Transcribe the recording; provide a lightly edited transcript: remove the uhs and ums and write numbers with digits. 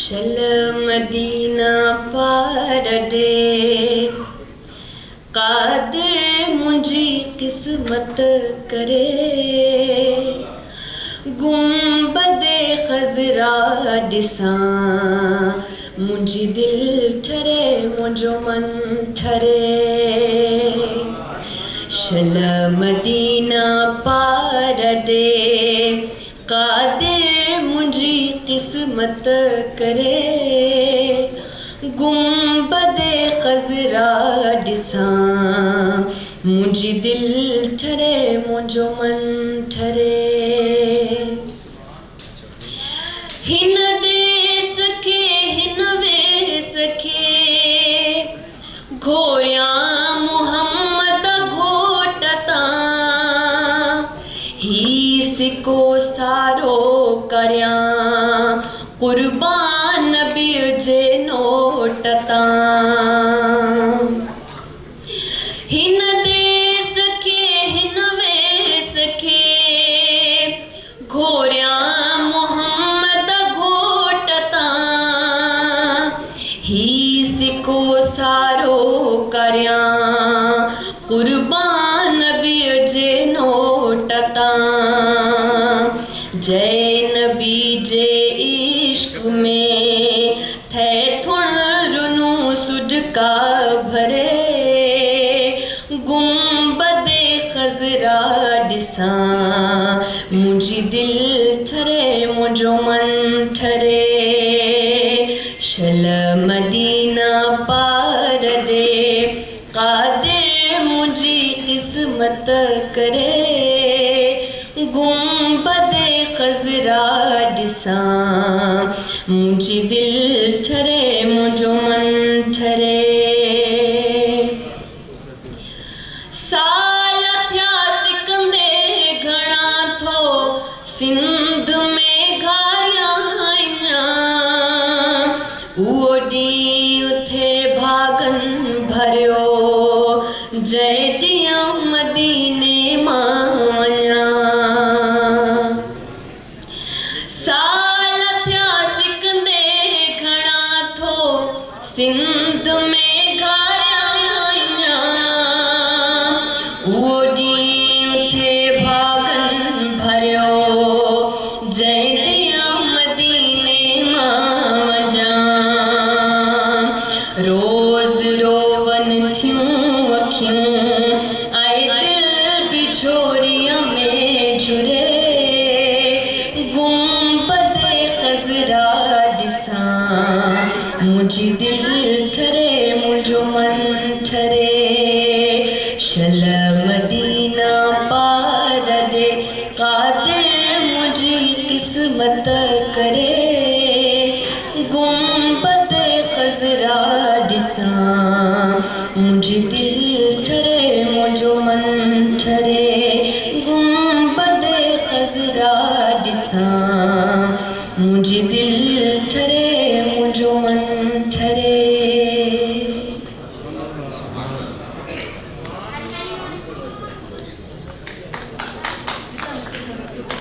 शल Medina पार दे कादिर मुंहिंजी क़िस्मत करे गुंबदे ख़ज़रा ॾिसां मुंहिंजी दिलि ठरे मुंहिंजो मन ठरे शल मदीना पार दे कादिर मुंहिंजी क़िस्मत करे गुंबदे ख़ज़रा ॾिसां मुंहिंजी दिलि ठरे मुंहिंजो मन ठरे हिन देस खे हिन वेस खे घोरियां मुहम्मद घोट तां ही सिको सारो करियां क़ुर्बान नबीअ जे नोट तां हिन देस खे हिन वेस खे घोरियां मुहम्मद घोट तां ही सिको सारो करियां क़ुर्बान नबीअ जे नोट तां जय नबी जे इश्क में थे थुण रुनू सुडका भरे गुंबदे ख़ज़रा ॾिसां मुंहिंजी दिलि ठरे मुंहिंजो मन ठरे शल मदीना पार दे कादिर मुंहिंजी क़िस्मत करे गुंबदे ख़ज़रा ॾिसां मुंहिंजी दिलि ठरे मुंहिंजो मन ठरे साल थिया सिकंदे घणा थो सिंध में घारियां आहिनि उहो ॾींहुं थे भागनि भरियो जंहिं ॾींहुं मदीने मां वञा साल थिया सिकंदे घणा थो सिंध में घारियां आहिनि उहो ॾींहुं थे भागनि भरियो जंहिं ॾींहुं मदीने मां वञा रोज़ रोवन थियूं अखियूं ऐं दिलि बि छोरीअ में झुरे गुंबदे ख़ज़रा ॾिसां मुंहिंजी दिलि ठरे मुंहिंजो मन ठरे शल मदीना पार दे कादिर मुंहिंजी क़िस्मत करे गुंबदे ख़ज़रा ॾिसां मुंहिंजी दिलि ठरे मुंहिंजो मन ठरे गुंबदे ख़ज़रा ॾिसां मुंहिंजी दिलि ठरे मुंहिंजो मन